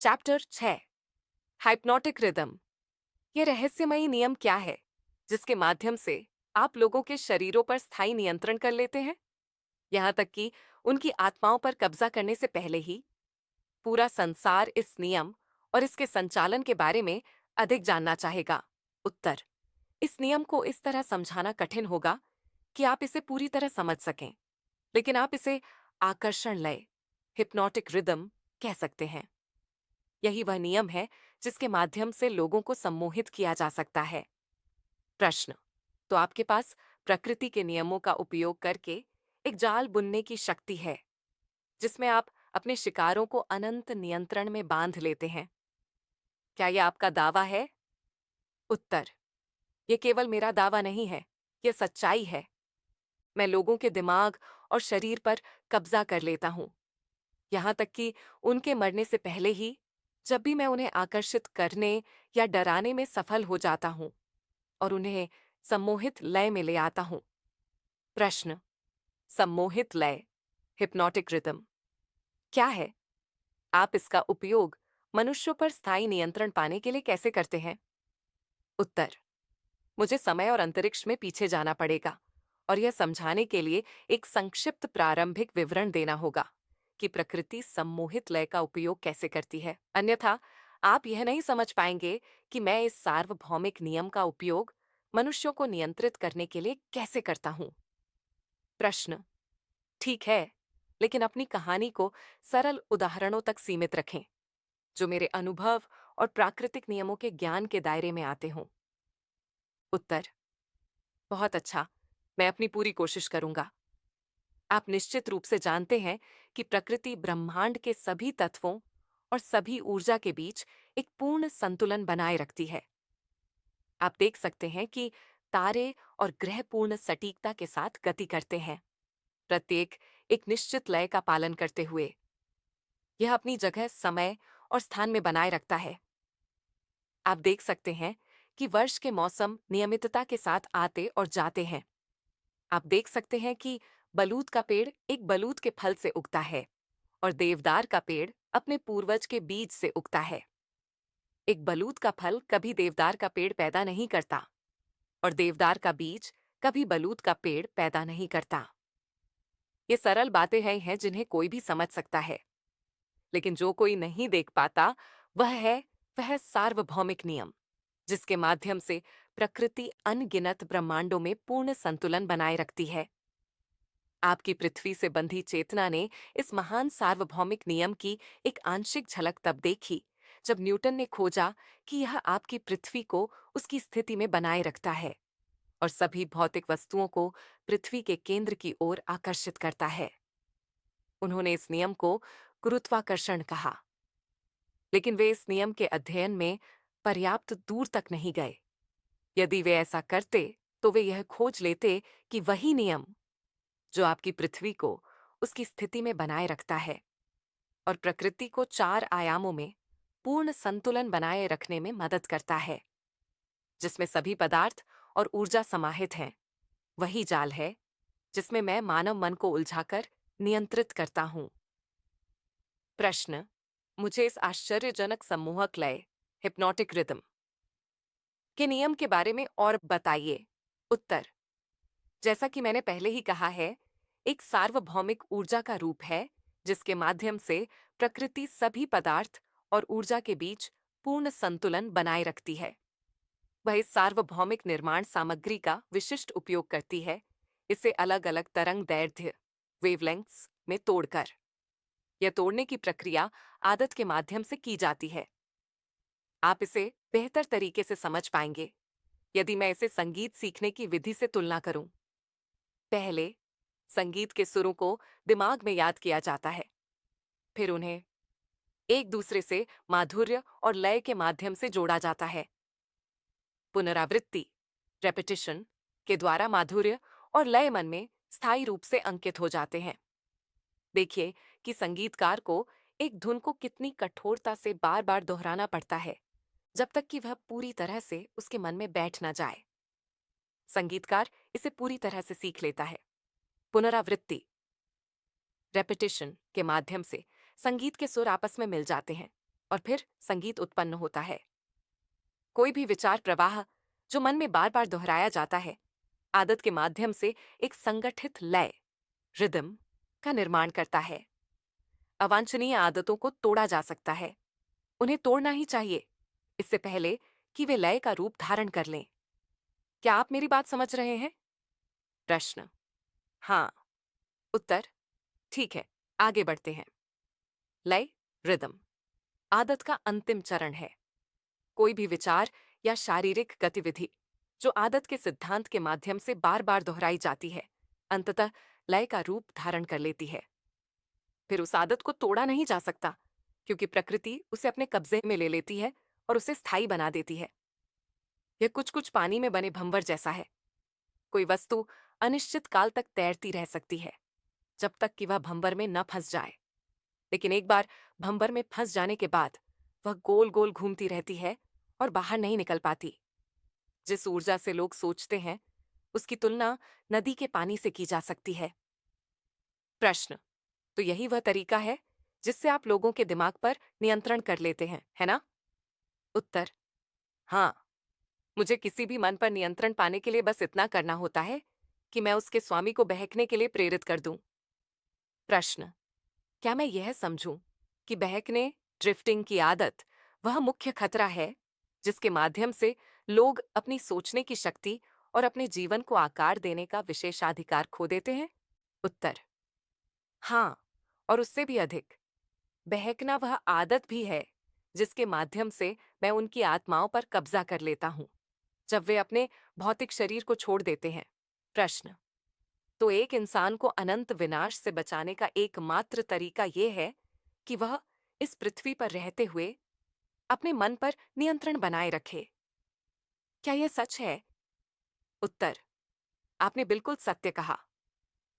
Chapter 6 hypnotic rhythm. ये रहस्यमयी नियम क्या है जिसके माध्यम से आप लोगों के शरीरों पर स्थायी नियंत्रण कर लेते हैं, यहां तक कि उनकी आत्माओं पर कब्जा करने से पहले ही? पूरा संसार इस नियम और इसके संचालन के बारे में अधिक जानना चाहेगा। उत्तर: इस नियम को इस तरह समझाना कठिन होगा कि आप इसे पूरी तरह समझ सकें, लेकिन आप इसे आकर्षण लय, हिप्नोटिक रिदम कह सकते हैं। यही वह नियम है जिसके माध्यम से लोगों को सम्मोहित किया जा सकता है। प्रश्न: तो आपके पास प्रकृति के नियमों का उपयोग करके एक जाल बुनने की शक्ति है जिसमें आप अपने शिकारों को अनंत नियंत्रण में बांध लेते हैं। क्या यह आपका दावा है? उत्तर: यह केवल मेरा दावा नहीं है, यह सच्चाई है। मैं लोगों के दिमाग और शरीर पर कब्जा कर लेता हूं, यहां तक कि उनके मरने से पहले ही, जब भी मैं उन्हें आकर्षित करने या डराने में सफल हो जाता हूं और उन्हें सम्मोहित लय में ले आता हूं। प्रश्न: सम्मोहित लय, हिप्नोटिक रिदम क्या है? आप इसका उपयोग मनुष्यों पर स्थायी नियंत्रण पाने के लिए कैसे करते हैं? उत्तर: मुझे समय और अंतरिक्ष में पीछे जाना पड़ेगा और यह समझाने के लिए एक संक्षिप्त प्रारंभिक विवरण देना होगा कि प्रकृति सम्मोहित लय का उपयोग कैसे करती है। अन्यथा आप यह नहीं समझ पाएंगे कि मैं इस सार्वभौमिक नियम का उपयोग मनुष्यों को नियंत्रित करने के लिए कैसे करता हूं। प्रश्न: ठीक है, लेकिन अपनी कहानी को सरल उदाहरणों तक सीमित रखें जो मेरे अनुभव और प्राकृतिक नियमों के ज्ञान के दायरे में आते हों। उत्तर: बहुत अच्छा, मैं अपनी पूरी कोशिश करूंगा। आप निश्चित रूप से जानते हैं कि प्रकृति ब्रह्मांड के सभी तत्वों और सभी ऊर्जा के बीच एक पूर्ण संतुलन बनाए रखती है। आप देख सकते हैं कि तारे और ग्रह पूर्ण सटीकता के साथ गति करते हैं, प्रत्येक एक निश्चित लय का पालन करते हुए। यह अपनी जगह समय और स्थान में बनाए रखता है। आप देख सकते हैं कि वर्ष के मौसम नियमितता के साथ आते और जाते हैं। आप देख सकते हैं कि बलूत का पेड़ एक बलूत के फल से उगता है और देवदार का पेड़ अपने पूर्वज के बीज से उगता है। एक बलूत का फल कभी देवदार का पेड़ पैदा नहीं करता और देवदार का बीज कभी बलूत का पेड़ पैदा नहीं करता। ये सरल बातें हैं जिन्हें कोई भी समझ सकता है, लेकिन जो कोई नहीं देख पाता वह सार्वभौमिक नियम जिसके माध्यम से प्रकृति अनगिनत ब्रह्मांडों में पूर्ण संतुलन बनाए रखती है। आपकी पृथ्वी से बंधी चेतना ने इस महान सार्वभौमिक नियम की एक आंशिक झलक तब देखी जब न्यूटन ने खोजा कि यह आपकी पृथ्वी को उसकी स्थिति में बनाए रखता है और सभी भौतिक वस्तुओं को पृथ्वी के केंद्र की ओर आकर्षित करता है। उन्होंने इस नियम को गुरुत्वाकर्षण कहा, लेकिन वे इस नियम के अध्ययन में पर्याप्त दूर तक नहीं गए। यदि वे ऐसा करते तो वे यह खोज लेते कि वही नियम जो आपकी पृथ्वी को उसकी स्थिति में बनाए रखता है और प्रकृति को 4 आयामों में पूर्ण संतुलन बनाए रखने में मदद करता है, जिसमें सभी पदार्थ और ऊर्जा समाहित हैं, वही जाल है जिसमें मैं मानव मन को उलझाकर नियंत्रित करता हूं। प्रश्न: मुझे इस आश्चर्यजनक सम्मोहक लय, हिप्नोटिक रिदम के नियम के बारे में और बताइए। उत्तर: जैसा कि मैंने पहले ही कहा है, एक सार्वभौमिक ऊर्जा का रूप है जिसके माध्यम से प्रकृति सभी पदार्थ और ऊर्जा के बीच पूर्ण संतुलन बनाए रखती है। वह इस सार्वभौमिक निर्माण सामग्री का विशिष्ट उपयोग करती है, इसे अलग अलग तरंग दैर्ध्य वेवलेंथ्स में तोड़कर। यह तोड़ने की प्रक्रिया आदत के माध्यम से की जाती है। आप इसे बेहतर तरीके से समझ पाएंगे यदि मैं इसे संगीत सीखने की विधि से तुलना करूं। पहले संगीत के सुरों को दिमाग में याद किया जाता है, फिर उन्हें एक दूसरे से माधुर्य और लय के माध्यम से जोड़ा जाता है। पुनरावृत्ति रेपिटिशन के द्वारा माधुर्य और लय मन में स्थायी रूप से अंकित हो जाते हैं। देखिए कि संगीतकार को एक धुन को कितनी कठोरता से बार बार दोहराना पड़ता है जब तक कि वह पूरी तरह से उसके मन में बैठ न जाए। संगीतकार इसे पूरी तरह से सीख लेता है। पुनरावृत्ति रेपिटिशन के माध्यम से संगीत के सुर आपस में मिल जाते हैं और फिर संगीत उत्पन्न होता है। कोई भी विचार प्रवाह जो मन में बार बार दोहराया जाता है, आदत के माध्यम से एक संगठित लय रिदम का निर्माण करता है। अवांछनीय आदतों को तोड़ा जा सकता है, उन्हें तोड़ना ही चाहिए, इससे पहले कि वे लय का रूप धारण कर लें। क्या आप मेरी बात समझ रहे हैं? प्रश्न। हाँ। उत्तर। ठीक है, आगे बढ़ते हैं। लय रिदम आदत का अंतिम चरण है। कोई भी विचार या शारीरिक गतिविधि जो आदत के सिद्धांत के माध्यम से बार बार दोहराई जाती है, अंततः लय का रूप धारण कर लेती है। फिर उस आदत को तोड़ा नहीं जा सकता, क्योंकि प्रकृति उसे अपने कब्जे में ले लेती है और उसे स्थायी बना देती है। यह कुछ कुछ पानी में बने भंवर जैसा है। कोई वस्तु अनिश्चित काल तक तैरती रह सकती है, जब तक कि वह भंवर में न फंस जाए। लेकिन एक बार भंवर में फंस जाने के बाद वह गोल गोल घूमती रहती है और बाहर नहीं निकल पाती। जिस ऊर्जा से लोग सोचते हैं, उसकी तुलना नदी के पानी से की जा सकती है। प्रश्न। तो यही वह तरीका है जिससे आप लोगों के दिमाग पर नियंत्रण कर लेते हैं, है ना? उत्तर। हाँ। मुझे किसी भी मन पर नियंत्रण पाने के लिए बस इतना करना होता है कि मैं उसके स्वामी को बहकने के लिए प्रेरित कर दूं। प्रश्न। क्या मैं यह समझूं कि बहकने ड्रिफ्टिंग की आदत वह मुख्य खतरा है जिसके माध्यम से लोग अपनी सोचने की शक्ति और अपने जीवन को आकार देने का विशेषाधिकार खो देते हैं? उत्तर। हाँ, और उससे भी अधिक। बहकना वह आदत भी है जिसके माध्यम से मैं उनकी आत्माओं पर कब्जा कर लेता हूं जब वे अपने भौतिक शरीर को छोड़ देते हैं। प्रश्न। तो एक इंसान को अनंत विनाश से बचाने का एकमात्र तरीका यह है कि वह इस पृथ्वी पर रहते हुए अपने मन पर नियंत्रण बनाए रखे। क्या यह सच है? उत्तर। आपने बिल्कुल सत्य कहा।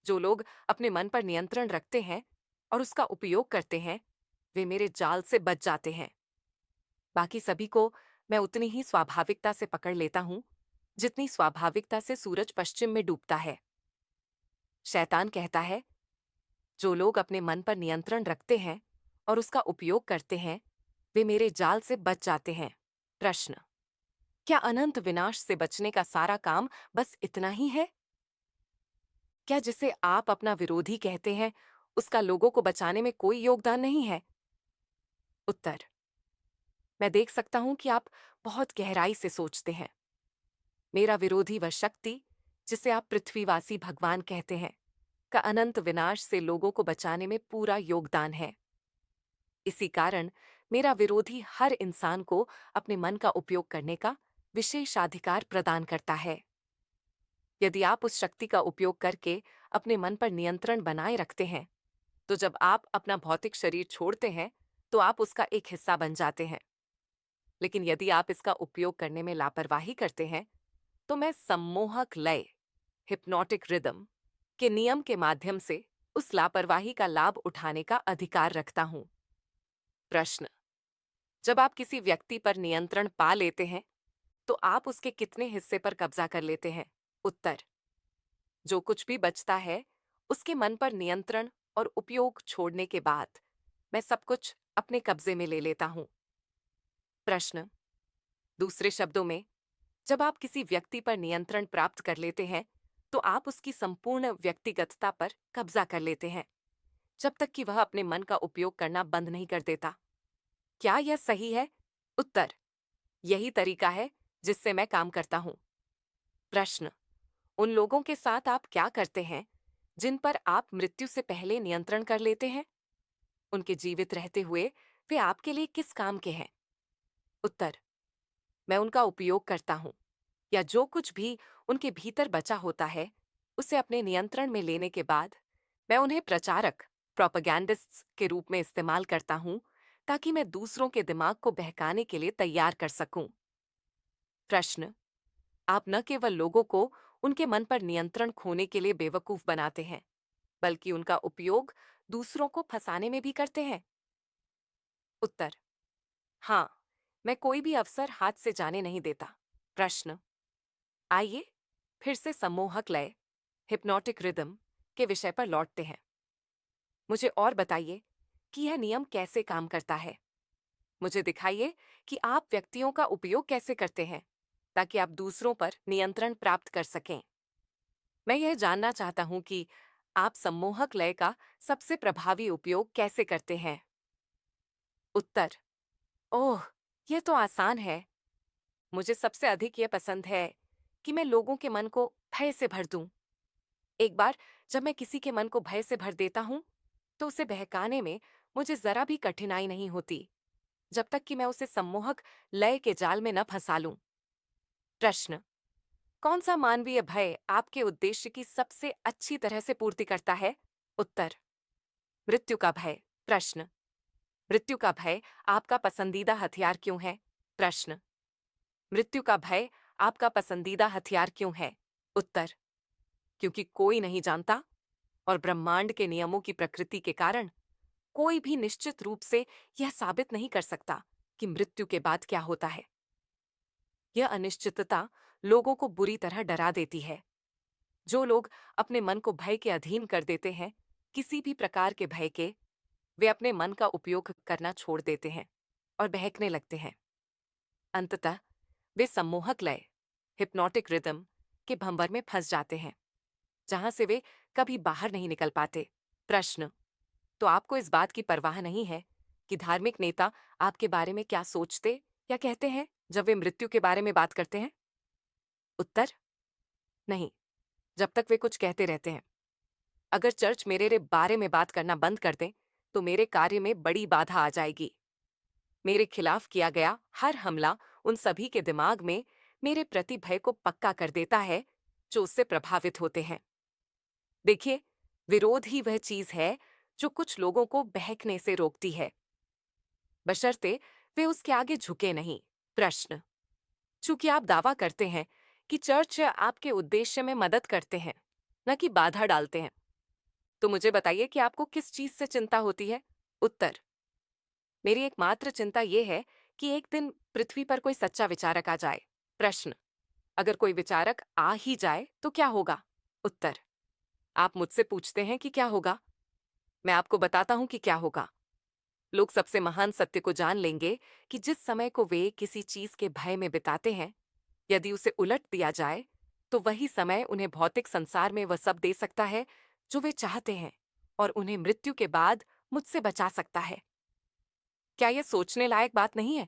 जो लोग अपने मन पर नियंत्रण रखते हैं और उसका उपयोग करते हैं, वे मेरे जाल से बच जाते हैं। बाकी सभी को मैं उतनी ही स्वाभाविकता से पकड़ लेता हूं जितनी स्वाभाविकता से सूरज पश्चिम में डूबता है। शैतान कहता है, जो लोग अपने मन पर नियंत्रण रखते हैं और उसका उपयोग करते हैं, वे मेरे जाल से बच जाते हैं। प्रश्न। क्या अनंत विनाश से बचने का सारा काम बस इतना ही है? क्या जिसे आप अपना विरोधी कहते हैं, उसका लोगों को बचाने में कोई योगदान नहीं है? उत्तर। मैं देख सकता हूं कि आप बहुत गहराई से सोचते हैं। मेरा विरोधी वह शक्ति जिसे आप पृथ्वीवासी भगवान कहते हैं, का अनंत विनाश से लोगों को बचाने में पूरा योगदान है। इसी कारण मेरा विरोधी हर इंसान को अपने मन का उपयोग करने का विशेषाधिकार प्रदान करता है। यदि आप उस शक्ति का उपयोग करके अपने मन पर नियंत्रण बनाए रखते हैं, तो जब आप अपना भौतिक शरीर छोड़ते हैं, तो आप उसका एक हिस्सा बन जाते हैं। लेकिन यदि आप इसका उपयोग करने में लापरवाही करते हैं, तो मैं सम्मोहक लय हिप्नोटिक रिदम के नियम के माध्यम से उस लापरवाही का लाभ उठाने का अधिकार रखता हूं। प्रश्न। जब आप किसी व्यक्ति पर नियंत्रण पा लेते हैं, तो आप उसके कितने हिस्से पर कब्जा कर लेते हैं? उत्तर। जो कुछ भी बचता है, उसके मन पर नियंत्रण और उपयोग छोड़ने के बाद मैं सब कुछ अपने कब्जे में ले लेता हूं। प्रश्न। दूसरे शब्दों में, जब आप किसी व्यक्ति पर नियंत्रण प्राप्त कर लेते हैं, तो आप उसकी संपूर्ण व्यक्तिगतता पर कब्जा कर लेते हैं, जब तक कि वह अपने मन का उपयोग करना बंद नहीं कर देता। क्या यह सही है? उत्तर। यही तरीका है जिससे मैं काम करता हूं। प्रश्न। उन लोगों के साथ आप क्या करते हैं जिन पर आप मृत्यु से पहले नियंत्रण कर लेते हैं? उनके जीवित रहते हुए वे आपके लिए किस काम के हैं? उत्तर। मैं उनका उपयोग करता हूं, या जो कुछ भी उनके भीतर बचा होता है, उसे अपने नियंत्रण में लेने के बाद मैं उन्हें प्रचारक प्रोपेगेंडिस्ट्स के रूप में इस्तेमाल करता हूं, ताकि मैं दूसरों के दिमाग को बहकाने के लिए तैयार कर सकूं। प्रश्न। आप न केवल लोगों को उनके मन पर नियंत्रण खोने के लिए बेवकूफ बनाते हैं, बल्कि उनका उपयोग दूसरों को फंसाने में भी करते हैं? उत्तर। हाँ, मैं कोई भी अवसर हाथ से जाने नहीं देता। प्रश्न। आइए फिर से सम्मोहक लय हिप्नोटिक रिदम के विषय पर लौटते हैं। मुझे और बताइए कि यह नियम कैसे काम करता है। मुझे दिखाइए कि आप व्यक्तियों का उपयोग कैसे करते हैं ताकि आप दूसरों पर नियंत्रण प्राप्त कर सकें। मैं यह जानना चाहता हूं कि आप सम्मोहक लय का सबसे प्रभावी उपयोग कैसे करते हैं। उत्तर। ओह, यह तो आसान है। मुझे सबसे अधिक यह पसंद है कि मैं लोगों के मन को भय से भर दूं। एक बार जब मैं किसी के मन को भय से भर देता हूं, तो उसे बहकाने में मुझे जरा भी कठिनाई नहीं होती, जब तक कि मैं उसे सम्मोहक लय के जाल में न फंसा लूं। प्रश्न। कौन सा मानवीय भय आपके उद्देश्य की सबसे अच्छी तरह से पूर्ति करता है? उत्तर। मृत्यु का भय। प्रश्न। मृत्यु का भय आपका पसंदीदा हथियार क्यों है? प्रश्न। मृत्यु का भय आपका पसंदीदा हथियार क्यों है? उत्तर। क्योंकि कोई नहीं जानता और ब्रह्मांड के नियमों की प्रकृति के कारण कोई भी निश्चित रूप से यह साबित नहीं कर सकता कि मृत्यु के बाद क्या होता है। यह अनिश्चितता लोगों को बुरी तरह डरा देती है। जो लोग अपने मन को भय के अधीन कर देते हैं, किसी भी प्रकार के भय के, वे अपने मन का उपयोग करना छोड़ देते हैं और बहकने लगते हैं। अंततः वे सम्मोहक लय, हिप्नोटिक रिदम के भंवर में फंस जाते हैं, जहां से वे कभी बाहर नहीं निकल पाते। प्रश्न। तो आपको इस बात की परवाह नहीं है कि धार्मिक नेता आपके बारे में क्या सोचते या कहते हैं जब वे मृत्यु के बारे में बात करते हैं? उत्तर। नहीं, जब तक वे कुछ कहते रहते हैं। अगर चर्च मेरे बारे में बात करना बंद कर दें, तो मेरे कार्य में बड़ी बाधा आ जाएगी। मेरे खिलाफ किया गया हर हमला उन सभी के दिमाग में मेरे प्रति भय को पक्का कर देता है जो उससे प्रभावित होते हैं। देखिए, विरोध ही वह चीज है जो कुछ लोगों को बहकने से रोकती है, बशर्ते वे उसके आगे झुके नहीं। प्रश्न। चूंकि आप दावा करते हैं कि चर्च आपके उद्देश्य में मदद करते हैं, न कि बाधा डालते हैं, तो मुझे बताइए कि आपको किस चीज से चिंता होती है? उत्तर। मेरी एकमात्र चिंता यह है कि एक दिन पृथ्वी पर कोई सच्चा विचारक आ जाए। प्रश्न। अगर कोई विचारक आ ही जाए तो क्या होगा? उत्तर। आप मुझसे पूछते हैं कि क्या होगा? मैं आपको बताता हूं कि क्या होगा। लोग सबसे महान सत्य को जान लेंगे कि जिस समय को वे किसी चीज के भय में बिताते हैं, यदि उसे उलट दिया जाए, तो वही समय उन्हें भौतिक संसार में वह सब दे सकता है जो वे चाहते हैं, और उन्हें मृत्यु के बाद मुझसे बचा सकता है। क्या यह सोचने लायक बात नहीं है?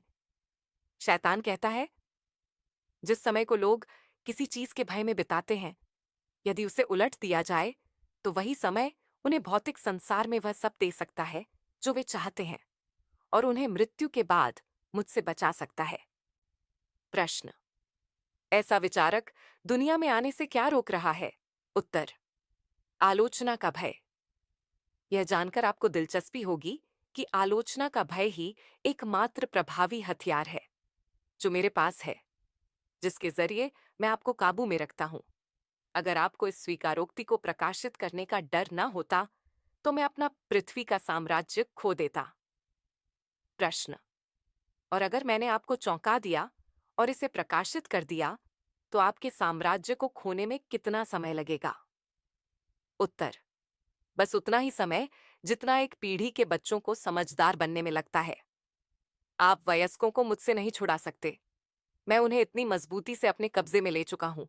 शैतान कहता है, जिस समय को लोग किसी चीज के भय में बिताते हैं, यदि उसे उलट दिया जाए, तो वही समय उन्हें भौतिक संसार में वह सब दे सकता है जो वे चाहते हैं, और उन्हें मृत्यु के बाद मुझसे बचा सकता है। प्रश्न। ऐसा विचारक दुनिया में आने से क्या रोक रहा है? उत्तर। आलोचना का भय। यह जानकर आपको दिलचस्पी होगी कि आलोचना का भय ही एकमात्र प्रभावी हथियार है जो मेरे पास है, जिसके जरिए मैं आपको काबू में रखता हूं। अगर आपको इस स्वीकारोक्ति को प्रकाशित करने का डर न होता, तो मैं अपना पृथ्वी का साम्राज्य खो देता। प्रश्न। और अगर मैंने आपको चौंका दिया और इसे प्रकाशित कर दिया, तो आपके साम्राज्य को खोने में कितना समय लगेगा? उत्तर। बस उतना ही समय जितना एक पीढ़ी के बच्चों को समझदार बनने में लगता है। आप वयस्कों को मुझसे नहीं छुड़ा सकते। मैं उन्हें इतनी मजबूती से अपने कब्जे में ले चुका हूं।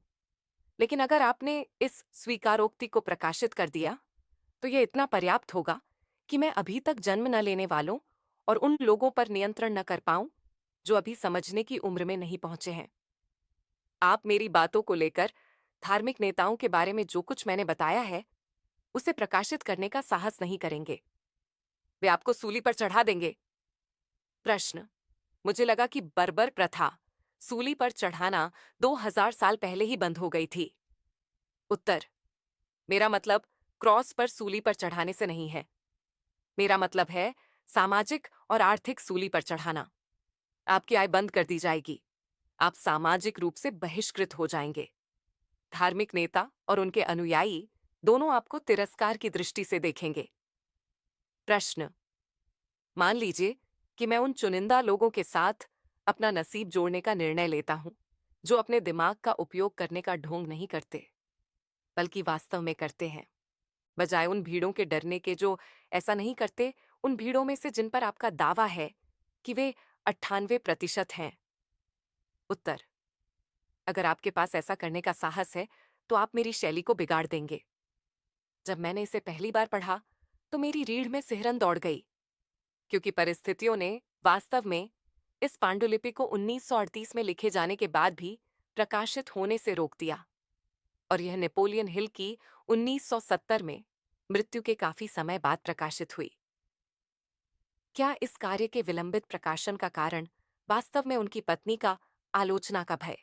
लेकिन अगर आपने इस स्वीकारोक्ति को प्रकाशित कर दिया, तो यह इतना पर्याप्त होगा कि मैं अभी तक जन्म न लेने वालों और उन लोगों पर नियंत्रण न कर पाऊं जो अभी समझने की उम्र में नहीं पहुंचे हैं। आप मेरी बातों को लेकर धार्मिक नेताओं के बारे में जो कुछ मैंने बताया है, उसे प्रकाशित करने का साहस नहीं करेंगे। वे आपको सूली पर चढ़ा देंगे। प्रश्न। मुझे लगा कि बर्बर प्रथा, सूली पर चढ़ाना 2000 साल पहले ही बंद हो गई थी। उत्तर। मेरा मतलब क्रॉस पर सूली पर चढ़ाने से नहीं है। मेरा मतलब है सामाजिक और आर्थिक सूली पर चढ़ाना। आपकी आय बंद कर दी जाएगी। आप सामाजिक रूप से बहिष्कृत हो जाएंगे। धार्मिक नेता और उनके अनुयायी दोनों आपको तिरस्कार की दृष्टि से देखेंगे। प्रश्न। मान लीजिए कि मैं उन चुनिंदा लोगों के साथ अपना नसीब जोड़ने का निर्णय लेता हूं जो अपने दिमाग का उपयोग करने का ढोंग नहीं करते, बल्कि वास्तव में करते हैं, बजाय उन भीड़ों के डरने के जो ऐसा नहीं करते, उन भीड़ों में से जिन पर आपका दावा है कि वे 98% हैं। उत्तर: अगर आपके पास ऐसा करने का साहस है तो आप मेरी शैली को बिगाड़ देंगे। जब मैंने इसे पहली बार पढ़ा तो मेरी रीढ़ में सिहरन दौड़ गई, क्योंकि परिस्थितियों ने वास्तव में इस पांडुलिपि को 1938 में लिखे जाने के बाद भी प्रकाशित होने से रोक दिया, और यह नेपोलियन हिल की 1970 में मृत्यु के काफी समय बाद प्रकाशित हुई। क्या इस कार्य के विलंबित प्रकाशन का कारण वास्तव में उनकी पत्नी का आलोचना का भय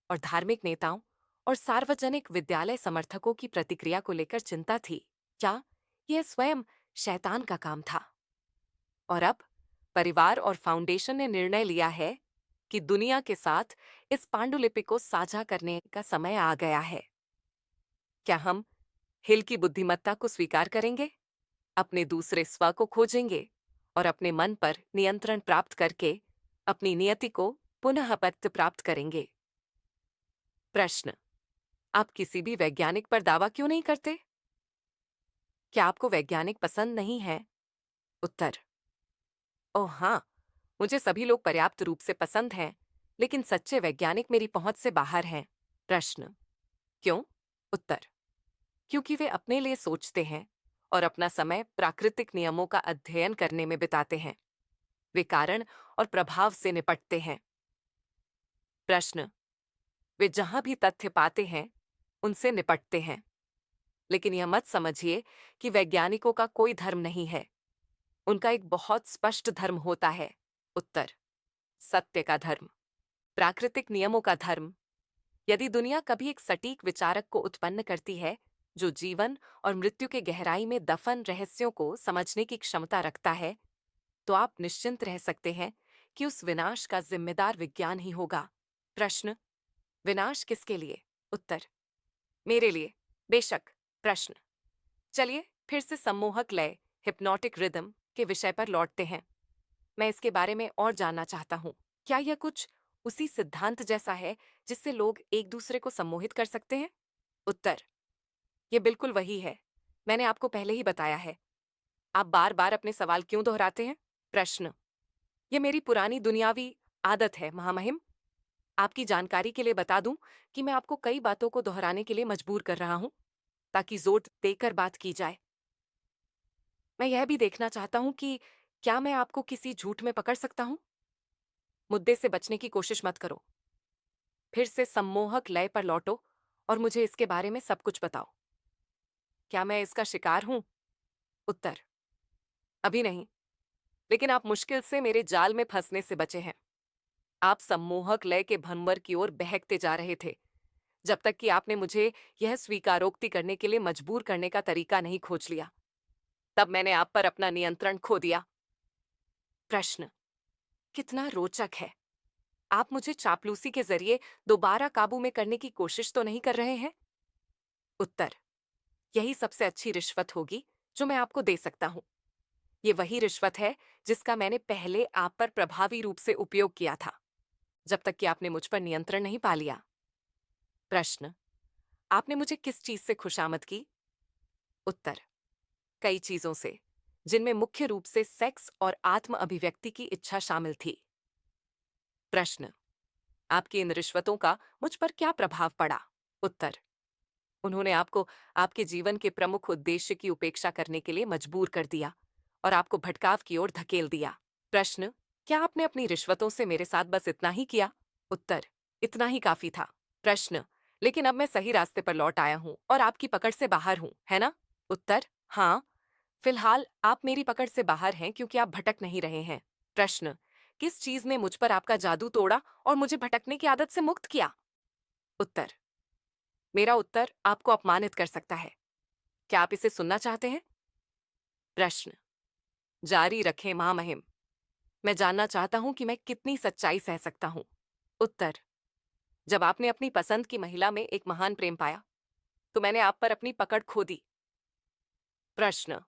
और धार्मिक नेताओं और सार्वजनिक विद्यालय समर्थकों की प्रतिक्रिया को लेकर चिंता थी? क्या यह स्वयं शैतान का काम था? और अब परिवार और फाउंडेशन ने निर्णय लिया है कि दुनिया के साथ इस पांडुलिपि को साझा करने का समय आ गया है। क्या हम हिल की बुद्धिमत्ता को स्वीकार करेंगे, अपने दूसरे स्व को खोजेंगे और अपने मन पर नियंत्रण प्राप्त करके अपनी नियति को पुनः पत्त प्राप्त करेंगे? प्रश्न: आप किसी भी वैज्ञानिक पर दावा क्यों नहीं करते? क्या आपको वैज्ञानिक पसंद नहीं है? उत्तर: ओह हाँ, मुझे सभी लोग पर्याप्त रूप से पसंद हैं, लेकिन सच्चे वैज्ञानिक मेरी पहुंच से बाहर हैं। प्रश्न: क्यों? उत्तर: क्योंकि वे अपने लिए सोचते हैं और अपना समय प्राकृतिक नियमों का अध्ययन करने में बिताते हैं। वे कारण और प्रभाव से निपटते हैं। प्रश्न: वे जहां भी तथ्य पाते हैं उनसे निपटते हैं। लेकिन यह मत समझिए कि वैज्ञानिकों का कोई धर्म नहीं है। उनका एक बहुत स्पष्ट धर्म होता है। उत्तर: सत्य का धर्म, प्राकृतिक नियमों का धर्म। यदि दुनिया कभी एक सटीक विचारक को उत्पन्न करती है जो जीवन और मृत्यु के गहराई में दफन रहस्यों को समझने की क्षमता रखता है, तो आप निश्चिंत रह सकते हैं कि उस विनाश का जिम्मेदार विज्ञान ही होगा। प्रश्न: विनाश किसके लिए? उत्तर: मेरे लिए, बेशक। प्रश्न: चलिए फिर से सम्मोहक लय, हिप्नोटिक रिदम के विषय पर लौटते हैं। मैं इसके बारे में और जानना चाहता हूँ। क्या यह कुछ उसी सिद्धांत जैसा है जिससे लोग एक दूसरे को सम्मोहित कर सकते हैं? उत्तर: यह बिल्कुल वही है। मैंने आपको पहले ही बताया है। आप बार बार अपने सवाल क्यों दोहराते हैं? प्रश्न: यह मेरी पुरानी दुनियावी आदत है महामहिम। आपकी जानकारी के लिए बता दूं कि मैं आपको कई बातों को दोहराने के लिए मजबूर कर रहा हूं, ताकि जोर देकर बात की जाए। मैं यह भी देखना चाहता हूं कि क्या मैं आपको किसी झूठ में पकड़ सकता हूं। मुद्दे से बचने की कोशिश मत करो। फिर से सम्मोहक लय पर लौटो और मुझे इसके बारे में सब कुछ बताओ। क्या मैं इसका शिकार हूं? उत्तर: अभी नहीं, लेकिन आप मुश्किल से मेरे जाल में फंसने से बचे हैं। आप सम्मोहक लय के भंवर की ओर बहकते जा रहे थे, जब तक कि आपने मुझे यह स्वीकारोक्ति करने के लिए मजबूर करने का तरीका नहीं खोज लिया। तब मैंने आप पर अपना नियंत्रण खो दिया। प्रश्न: कितना रोचक है। आप मुझे चापलूसी के जरिए दोबारा काबू में करने की कोशिश तो नहीं कर रहे हैं? उत्तर: यही सबसे अच्छी रिश्वत होगी जो मैं आपको दे सकता हूं। ये वही रिश्वत है जिसका मैंने पहले आप पर प्रभावी रूप से उपयोग किया था, जब तक कि आपने मुझ पर नियंत्रण नहीं पा लिया। प्रश्न: आपने मुझे किस चीज से खुशामद की? उत्तर: कई चीजों से, जिनमें मुख्य रूप से सेक्स और आत्म अभिव्यक्ति की इच्छा शामिल थी। प्रश्न: आपकी इन रिश्वतों का मुझ पर क्या प्रभाव पड़ा? उत्तर: उन्होंने आपको आपके जीवन के प्रमुख उद्देश्य की उपेक्षा करने के लिए मजबूर कर दिया और आपको भटकाव की ओर धकेल दिया। प्रश्न: क्या आपने अपनी रिश्वतों से मेरे साथ बस इतना ही किया? उत्तर: इतना ही काफी था। प्रश्न: लेकिन अब मैं सही रास्ते पर लौट आया हूं और आपकी पकड़ से बाहर हूं, है ना? उत्तर: हाँ, फिलहाल आप मेरी पकड़ से बाहर हैं क्योंकि आप भटक नहीं रहे हैं। प्रश्न: किस चीज ने मुझ पर आपका जादू तोड़ा और मुझे भटकने की आदत से मुक्त किया? उत्तर: मेरा उत्तर आपको अपमानित कर सकता है। क्या आप इसे सुनना चाहते हैं? प्रश्न: जारी रखें महामहिम। मैं जानना चाहता हूं कि मैं कितनी सच्चाई सह सकता हूं। उत्तर: जब आपने अपनी पसंद की महिला में एक महान प्रेम पाया, तो मैंने आप पर अपनी पकड़ खो दी। प्रश्न: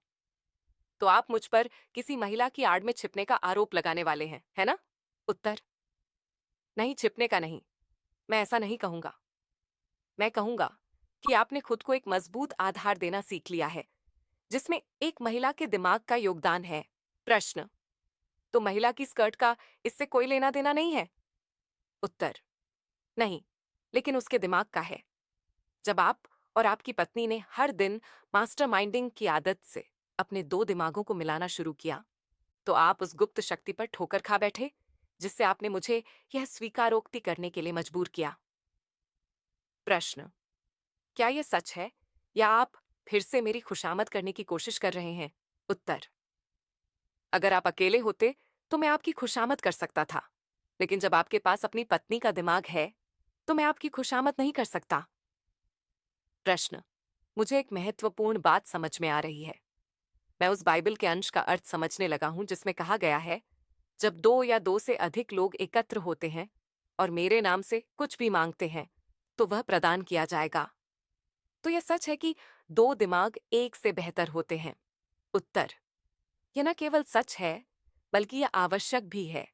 तो आप मुझ पर किसी महिला की आड़ में छिपने का आरोप लगाने वाले हैं, है ना? उत्तर: नहीं, छिपने का नहीं। मैं ऐसा नहीं कहूंगा। मैं कहूंगा कि आपने खुद को एक मजबूत आधार देना सीख लिया है, जिसमें एक महिला के दिमाग का योगदान है। प्रश्न: तो महिला की स्कर्ट का इससे कोई लेना देना नहीं है? उत्तर: नहीं, लेकिन उसके दिमाग का है। जब आप और आपकी पत्नी ने हर दिन मास्टरमाइंडिंग की आदत से अपने दो दिमागों को मिलाना शुरू किया, तो आप उस गुप्त शक्ति पर ठोकर खा बैठे, जिससे आपने मुझे यह स्वीकारोक्ति करने के लिए मजबूर किया। प्रश्न: क्या यह सच है या आप फिर से मेरी खुशामद करने की कोशिश कर रहे हैं? उत्तर: अगर आप अकेले होते तो मैं आपकी खुशामद कर सकता था, लेकिन जब आपके पास अपनी पत्नी का दिमाग है तो मैं आपकी खुशामद नहीं कर सकता। प्रश्न: मुझे एक महत्वपूर्ण बात समझ में आ रही है। मैं उस बाइबल के अंश का अर्थ समझने लगा हूं जिसमें कहा गया है, जब दो या दो से अधिक लोग एकत्र होते हैं और मेरे नाम से कुछ भी मांगते हैं तो वह प्रदान किया जाएगा। तो यह सच है कि दो दिमाग एक से बेहतर होते हैं? उत्तर: यह न केवल सच है, बल्कि यह आवश्यक भी है।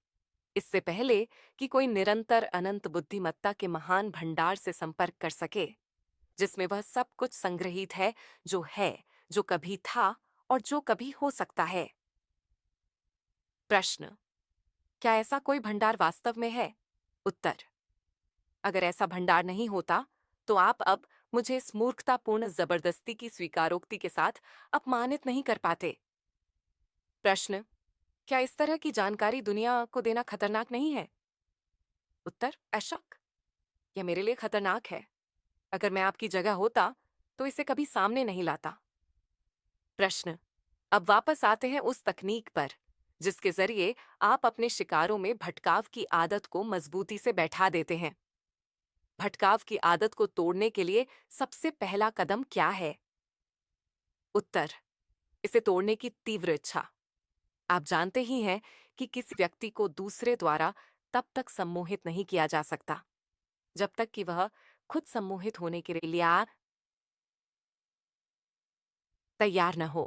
इससे पहले कि कोई निरंतर अनंत बुद्धिमत्ता के महान भंडार से संपर्क कर सके, जिसमें वह सब कुछ संग्रहित है, जो कभी था और जो कभी हो सकता है। प्रश्न: क्या ऐसा कोई भंडार वास्तव में है? उत्तर: अगर ऐसा भंडार नहीं होता तो आप अब मुझे इस मूर्खतापूर्ण जबरदस्ती की स्वीकारोक्ति के साथ अपमानित नहीं कर पाते। प्रश्न: क्या इस तरह की जानकारी दुनिया को देना खतरनाक नहीं है? उत्तर: बेशक, यह मेरे लिए खतरनाक है। अगर मैं आपकी जगह होता तो इसे कभी सामने नहीं लाता। प्रश्न: अब वापस आते हैं उस तकनीक पर जिसके जरिए आप अपने शिकारों में भटकाव की आदत को मजबूती से बैठा देते हैं। भटकाव की आदत को तोड़ने के लिए सबसे पहला कदम क्या है? उत्तर: इसे तोड़ने की तीव्र इच्छा। आप जानते ही हैं कि किसी व्यक्ति को दूसरे द्वारा तब तक सम्मोहित नहीं किया जा सकता जब तक कि वह खुद सम्मोहित होने के लिए तैयार न हो।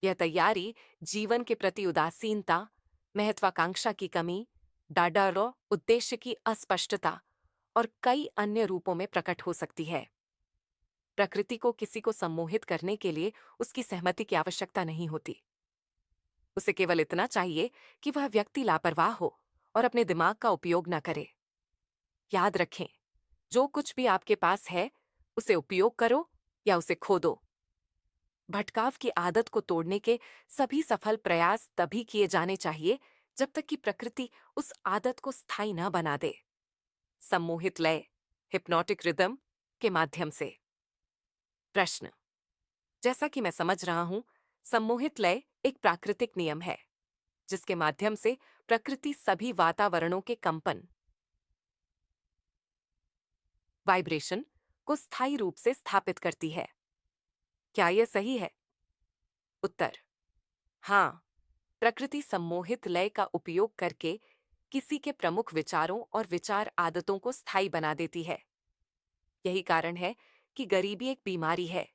यह तैयारी जीवन के प्रति उदासीनता, महत्वाकांक्षा की कमी, डर, उद्देश्य की अस्पष्टता और कई अन्य रूपों में प्रकट हो सकती है। प्रकृति को किसी को सम्मोहित करने के लिए उसकी सहमति की आवश्यकता नहीं होती। उसे केवल इतना चाहिए कि वह व्यक्ति लापरवाह हो और अपने दिमाग का उपयोग न करे। याद रखें, जो कुछ भी आपके पास है, उसे उपयोग करो या उसे खो दो। भटकाव की आदत को तोड़ने के सभी सफल प्रयास तभी किए जाने चाहिए जब तक कि प्रकृति उस आदत को स्थायी न बना दे। सम्मोहित लय, हिप्नोटिक रिदम के माध्यम से। प्रश्न: जैसा कि मैं समझ रहा हूं, सम्मोहित लय एक प्राकृतिक नियम है जिसके माध्यम से प्रकृति सभी वातावरणों के कंपन, वाइब्रेशन को स्थायी रूप से स्थापित करती है। क्या यह सही है? उत्तर: हाँ, प्रकृति सम्मोहित लय का उपयोग करके किसी के प्रमुख विचारों और विचार आदतों को स्थायी बना देती है। यही कारण है कि गरीबी एक बीमारी है।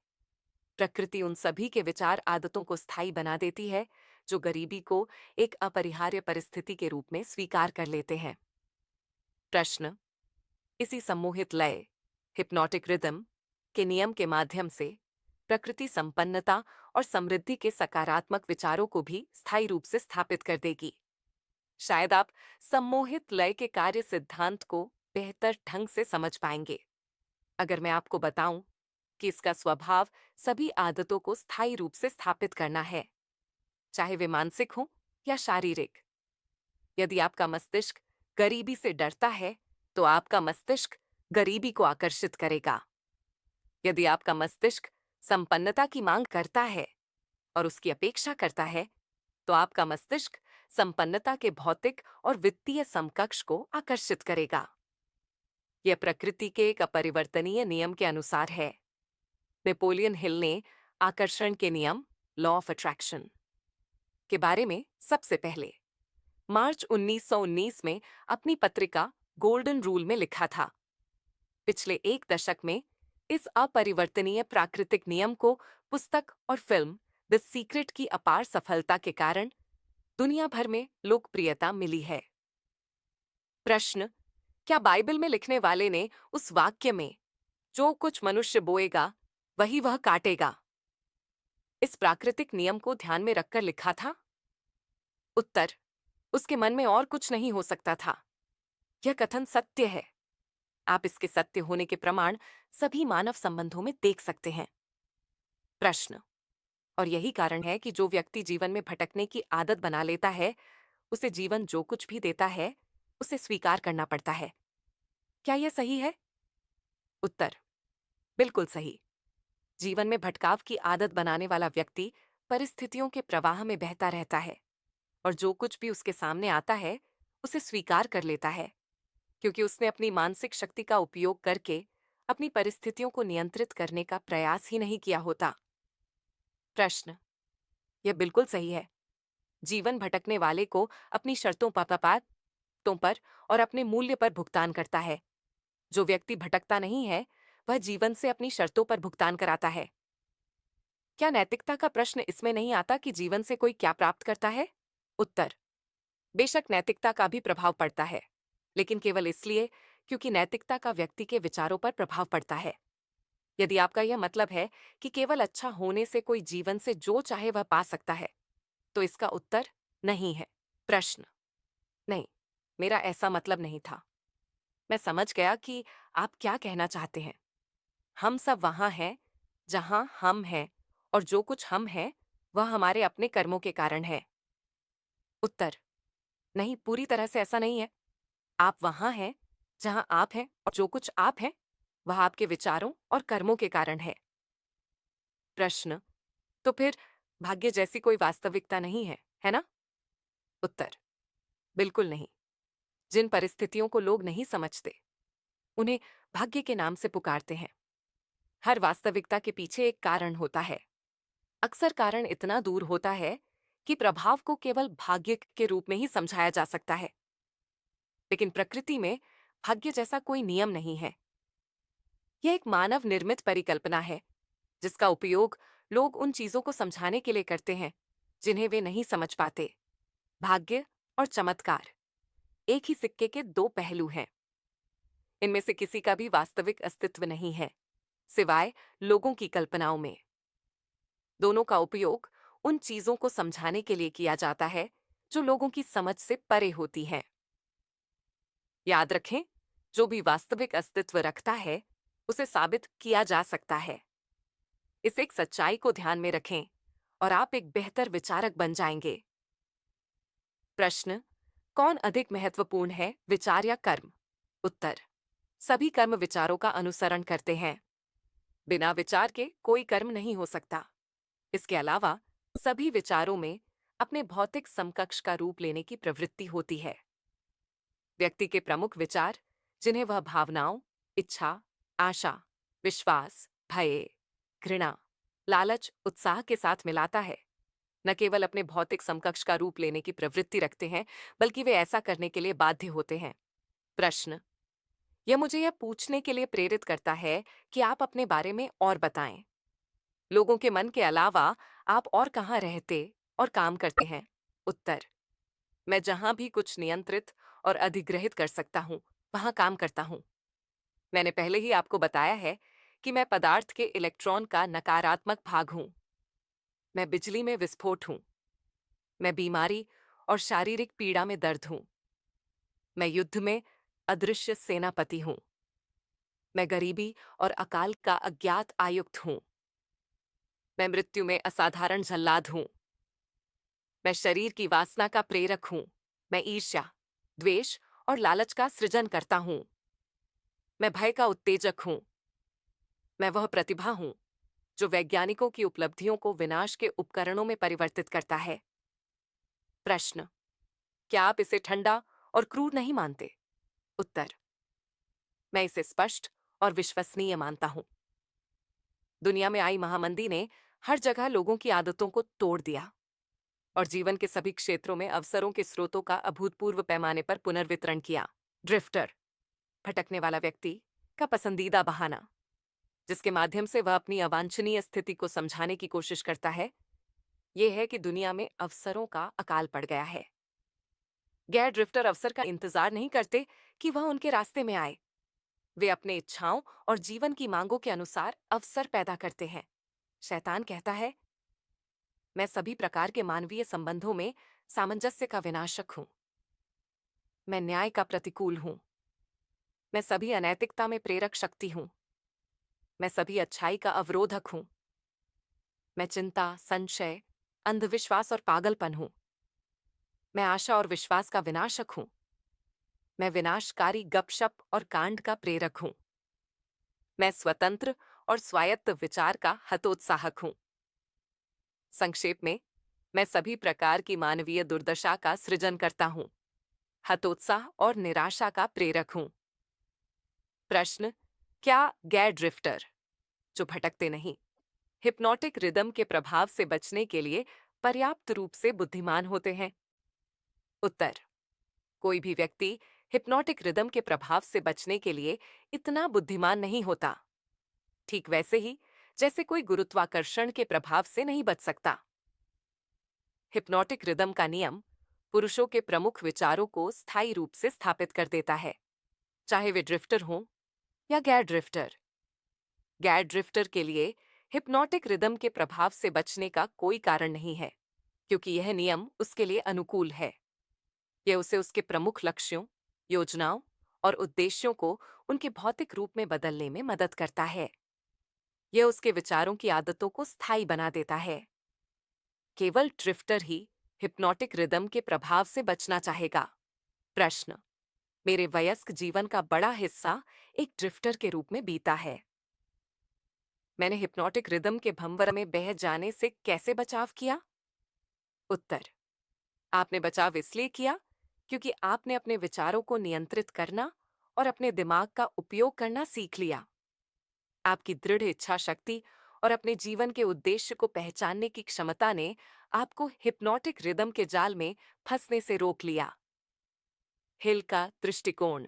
प्रकृति उन सभी के विचार आदतों को स्थायी बना देती है जो गरीबी को एक अपरिहार्य परिस्थिति के रूप में स्वीकार कर लेते हैं। प्रश्न: इसी सम्मोहित लय, हिप्नोटिक रिदम के नियम के माध्यम से प्रकृति संपन्नता और समृद्धि के सकारात्मक विचारों को भी स्थायी रूप से स्थापित कर देगी। शायद आप सम्मोहित लय के कार्य सिद्धांत को बेहतर ढंग से समझ पाएंगे अगर मैं आपको बताऊं कि इसका स्वभाव सभी आदतों को स्थायी रूप से स्थापित करना है, चाहे वे मानसिक हों या शारीरिक। यदि आपका मस्तिष्क गरीबी से डरता है तो आपका मस्तिष्क गरीबी को आकर्षित करेगा। यदि आपका मस्तिष्क संपन्नता की मांग करता है और उसकी अपेक्षा करता है तो आपका मस्तिष्क संपन्नता के भौतिक और वित्तीय समकक्ष को आकर्षित करेगा। यह प्रकृति के एक अपरिवर्तनीय नियम के अनुसार है। नेपोलियन हिल ने आकर्षण के नियम, लॉ ऑफ अट्रैक्शन के बारे में सबसे पहले मार्च 1919 में अपनी पत्रिका गोल्डन रूल में लिखा था। पिछले एक दशक में इस अपरिवर्तनीय प्राकृतिक नियम को पुस्तक और फिल्म द सीक्रेट की अपार सफलता के कारण दुनिया भर में लोकप्रियता मिली है। प्रश्न: क्या बाइबल में लिखने वाले ने उस वाक्य में जो कुछ मनुष्य बोएगा वही वह काटेगा, इस प्राकृतिक नियम को ध्यान में रखकर लिखा था? उत्तर, उसके मन में और कुछ नहीं हो सकता था। यह कथन सत्य है। आप इसके सत्य होने के प्रमाण सभी मानव संबंधों में देख सकते हैं। प्रश्न, और यही कारण है कि जो व्यक्ति जीवन में भटकने की आदत बना लेता है, उसे जीवन जो कुछ भी देता है, उसे स्वीकार करना पड़ता है। क्या यह सही है? उत्तर, बिल्कुल सही। जीवन में भटकाव की आदत बनाने वाला व्यक्ति परिस्थितियों के प्रवाह में बहता रहता है और जो कुछ भी उसके सामने आता है, उसे स्वीकार कर लेता है, क्योंकि उसने अपनी मानसिक शक्ति का उपयोग करके अपनी परिस्थितियों को नियंत्रित करने का प्रयास ही नहीं किया होता। प्रश्न, यह बिल्कुल सही है। जीवन भटकने वाले को अपनी शर्तों पर और अपने मूल्य पर भुगतान करता है। जो व्यक्ति भटकता नहीं है, वह जीवन से अपनी शर्तों पर भुगतान कराता है। क्या नैतिकता का प्रश्न इसमें नहीं आता कि जीवन से कोई क्या प्राप्त करता है? उत्तर, बेशक नैतिकता का भी प्रभाव पड़ता है, लेकिन केवल इसलिए क्योंकि नैतिकता का व्यक्ति के विचारों पर प्रभाव पड़ता है। यदि आपका यह मतलब है कि केवल अच्छा होने से कोई जीवन से जो चाहे वह पा सकता है, तो इसका उत्तर नहीं है। प्रश्न, नहीं, मेरा ऐसा मतलब नहीं था। मैं समझ गया कि आप क्या कहना चाहते हैं। हम सब वहां हैं जहां हम हैं, और जो कुछ हम हैं वह हमारे अपने कर्मों के कारण है। उत्तर, नहीं, पूरी तरह से ऐसा नहीं है। आप वहां हैं जहां आप हैं, और जो कुछ आप हैं वह आपके विचारों और कर्मों के कारण है। प्रश्न, तो फिर भाग्य जैसी कोई वास्तविकता नहीं है, है ना? उत्तर, बिल्कुल नहीं। जिन परिस्थितियों को लोग नहीं समझते, उन्हें भाग्य के नाम से पुकारते हैं। हर वास्तविकता के पीछे एक कारण होता है। अक्सर कारण इतना दूर होता है कि प्रभाव को केवल भाग्य के रूप में ही समझाया जा सकता है। लेकिन प्रकृति में भाग्य जैसा कोई नियम नहीं है। यह एक मानव निर्मित परिकल्पना है, जिसका उपयोग लोग उन चीजों को समझाने के लिए करते हैं जिन्हें वे नहीं समझ पाते। भाग्य और चमत्कार एक ही सिक्के के दो पहलू हैं। इनमें से किसी का भी वास्तविक अस्तित्व नहीं है, सिवाय लोगों की कल्पनाओं में। दोनों का उपयोग उन चीजों को समझाने के लिए किया जाता है जो लोगों की समझ से परे होती हैं। याद रखें, जो भी वास्तविक अस्तित्व रखता है, उसे साबित किया जा सकता है। इस एक सच्चाई को ध्यान में रखें और आप एक बेहतर विचारक बन जाएंगे। प्रश्न, कौन अधिक महत्वपूर्ण है, विचार या कर्म? उत्तर, सभी कर्म विचारों का अनुसरण करते हैं। बिना विचार के कोई कर्म नहीं हो सकता। इसके अलावा सभी विचारों में अपने भौतिक समकक्ष का रूप लेने की प्रवृत्ति होती है। व्यक्ति के प्रमुख विचार, जिन्हें वह भावनाओं, इच्छा, आशा, विश्वास, भय, घृणा, लालच, उत्साह के साथ मिलाता है, न केवल अपने भौतिक समकक्ष का रूप लेने की प्रवृत्ति रखते हैं, बल्कि वे ऐसा करने के लिए बाध्य होते हैं। प्रश्न, यह मुझे यह पूछने के लिए प्रेरित करता है कि आप अपने बारे में और बताएं। लोगों के मन के अलावा आप और कहाँ रहते और काम करते हैं? उत्तर, मैं जहां भी कुछ नियंत्रित और अधिग्रहित कर सकता हूं, वहां काम करता हूं। मैंने पहले ही आपको बताया है कि मैं पदार्थ के इलेक्ट्रॉन का नकारात्मक भाग हूं। मैं बिजली में विस्फोट हूं। मैं बीमारी और शारीरिक पीड़ा में दर्द हूं। मैं युद्ध में अदृश्य सेनापति हूं। मैं गरीबी और अकाल का अज्ञात आयुक्त हूं। मैं मृत्यु में असाधारण जल्लाद हूं। मैं शरीर की वासना का प्रेरक हूं। मैं ईर्ष्या, द्वेष और लालच का सृजन करता हूं। मैं भय का उत्तेजक हूं। मैं वह प्रतिभा हूं जो वैज्ञानिकों की उपलब्धियों को विनाश के उपकरणों में परिवर्तित करता है। प्रश्न, क्या आप इसे ठंडा और क्रूर नहीं मानते? उत्तर, मैं इसे स्पष्ट और विश्वसनीय मानता हूं। दुनिया में आई महामंदी ने हर जगह लोगों की आदतों को तोड़ दिया और जीवन के सभी क्षेत्रों में अवसरों के स्रोतों का अभूतपूर्व पैमाने पर पुनर्वितरण किया। ड्रिफ्टर, भटकने वाला व्यक्ति का पसंदीदा बहाना, जिसके माध्यम से वह अपनी अवांछनीय स्थिति को समझाने की कोशिश करता है, यह है कि दुनिया में अवसरों का अकाल पड़ गया है। गैर ड्रिफ्टर अवसर का इंतजार नहीं करते कि वह उनके रास्ते में आए। वे अपने इच्छाओं और जीवन की मांगों के अनुसार अवसर पैदा करते हैं। शैतान कहता है, मैं सभी प्रकार के मानवीय संबंधों में सामंजस्य का विनाशक हूं। मैं न्याय का प्रतिकूल हूं। मैं सभी अनैतिकता में प्रेरक शक्ति हूं। मैं सभी अच्छाई का अवरोधक हूं। मैं चिंता, संशय, अंधविश्वास और पागलपन हूं। मैं आशा और विश्वास का विनाशक हूं। मैं विनाशकारी गपशप और कांड का प्रेरक हूं। मैं स्वतंत्र और स्वायत्त विचार का हतोत्साहक हूं। संक्षेप में, मैं सभी प्रकार की मानवीय दुर्दशा का सृजन करता हूं, हतोत्साह और निराशा का प्रेरक हूं। प्रश्न: क्या गैर ड्रिफ्टर, जो भटकते नहीं, हिप्नोटिक रिदम के प्रभाव से बचने के लिए पर्याप्त रूप से बुद्धिमान होते हैं? उत्तर: कोई भी व्यक्ति हिप्नोटिक रिदम के प्रभाव से बचने के लिए इतना बुद्धिमान नहीं होता, ठीक वैसे ही जैसे कोई गुरुत्वाकर्षण के प्रभाव से नहीं बच सकता। हिप्नोटिक रिदम का नियम पुरुषों के प्रमुख विचारों को स्थायी रूप से स्थापित कर देता है, चाहे वे ड्रिफ्टर हों या गैर ड्रिफ्टर। गैर ड्रिफ्टर के लिए हिप्नोटिक रिदम के प्रभाव से बचने का कोई कारण नहीं है, क्योंकि यह नियम उसके लिए अनुकूल है। यह उसे उसके प्रमुख लक्ष्यों, योजनाओं और उद्देश्यों को उनके भौतिक रूप में बदलने में मदद करता है। यह उसके विचारों की आदतों को स्थायी बना देता है। केवल ड्रिफ्टर ही हिप्नोटिक रिदम के प्रभाव से बचना चाहेगा। प्रश्न: मेरे वयस्क जीवन का बड़ा हिस्सा एक ड्रिफ्टर के रूप में बीता है। मैंने हिप्नोटिक रिदम के भंवर में बह जाने से कैसे बचाव किया? उत्तर: आपने बचाव इसलिए किया क्योंकि आपने अपने विचारों को नियंत्रित करना और अपने दिमाग का उपयोग करना सीख लिया। आपकी दृढ़ इच्छा शक्ति और अपने जीवन के उद्देश्य को पहचानने की क्षमता ने आपको हिप्नोटिक रिदम के जाल में फंसने से रोक लिया। हिल का दृष्टिकोण: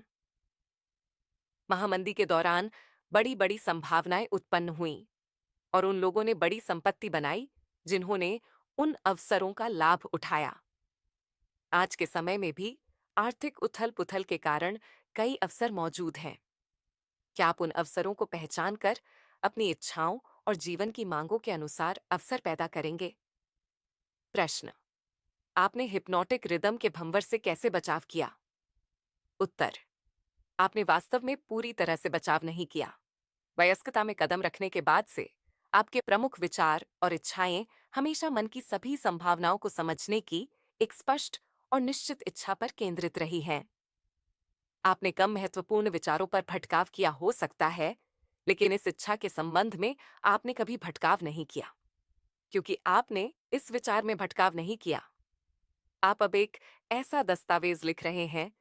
महामंदी के दौरान बड़ी बड़ी संभावनाएं उत्पन्न हुईं और उन लोगों ने बड़ी संपत्ति बनाई जिन्होंने उन अवसरों का लाभ उठाया। आज के समय में भी आर्थिक उथल पुथल के कारण कई अवसर मौजूद हैं। क्या आप उन अवसरों को पहचान कर अपनी इच्छाओं और जीवन की मांगों के अनुसार अवसर पैदा करेंगे? प्रश्न: आपने हिप्नोटिक रिदम के भंवर से कैसे बचाव किया? उत्तर: आपने वास्तव में पूरी तरह से बचाव नहीं किया। वयस्कता में कदम रखने के बाद से आपके प्रमुख विचार और इच्छाएं हमेशा मन की सभी संभावनाओं को समझने की एक स्पष्ट और निश्चित इच्छा पर केंद्रित रही हैं। आपने कम महत्वपूर्ण विचारों पर भटकाव किया हो सकता है, लेकिन इस इच्छा के संबंध में आपने कभी भटकाव नहीं किया, क्योंकि आपने इस विचार में भटकाव नहीं किया। आप अब एक ऐसा दस्तावेज लिख रहे हैं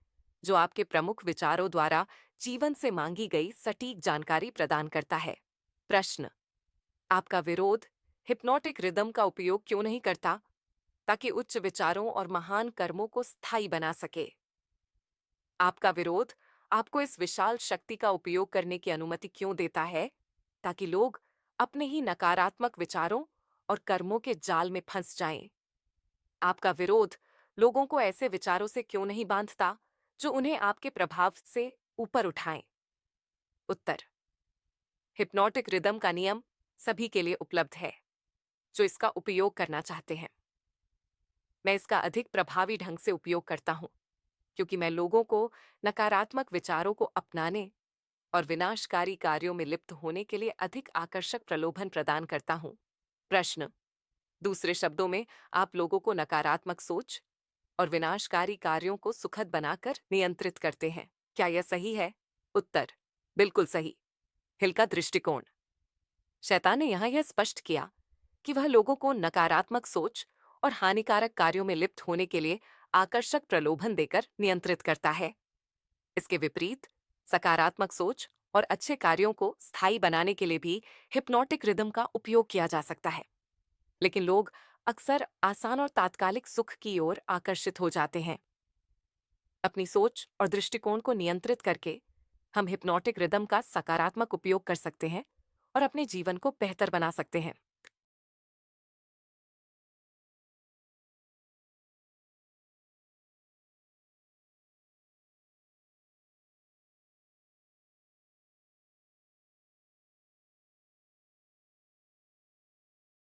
जो आपके प्रमुख विचारों द्वारा जीवन से मांगी गई सटीक जानकारी प्रदान करता है। प्रश्न: आपका विरोध हिप्नोटिक रिदम का उपयोग क्यों नहीं करता ताकि उच्च विचारों और महान कर्मों को स्थायी बना सके? आपका विरोध आपको इस विशाल शक्ति का उपयोग करने की अनुमति क्यों देता है ताकि लोग अपने ही नकारात्मक विचारों और कर्मों के जाल में फंस जाएं? आपका विरोध लोगों को ऐसे विचारों से क्यों नहीं बांधता जो उन्हें आपके प्रभाव से ऊपर उठाएं? उत्तर: हिप्नोटिक रिदम का नियम सभी के लिए उपलब्ध है जो इसका उपयोग करना चाहते हैं। मैं इसका अधिक प्रभावी ढंग से उपयोग करता हूं क्योंकि मैं लोगों को नकारात्मक विचारों को अपनाने और विनाशकारी कार्यों में लिप्त होने के लिए अधिक आकर्षक प्रलोभन प्रदान करता हूं। प्रश्न: दूसरे शब्दों में, आप लोगों को नकारात्मक सोच और विनाशकारी कार्यों को सुखद बनाकर नियंत्रित करते हैं। क्या यह सही है? उत्तर: बिल्कुल सही। हिल का दृष्टिकोण: शैतान ने यहां यह स्पष्ट किया कि वह लोगों को नकारात्मक सोच और हानिकारक कार्यों में लिप्त होने के लिए आकर्षक प्रलोभन देकर नियंत्रित करता है। इसके विपरीत, सकारात्मक सोच और अच्छे कार्यों को स्थायी बनाने के लिए भी हिप्नोटिक रिदम का उपयोग किया जा सकता है। लेकिन लोग अक्सर आसान और तात्कालिक सुख की ओर आकर्षित हो जाते हैं। अपनी सोच और दृष्टिकोण को नियंत्रित करके हम हिप्नोटिक रिदम का सकारात्मक उपयोग कर सकते हैं और अपने जीवन को बेहतर बना सकते हैं।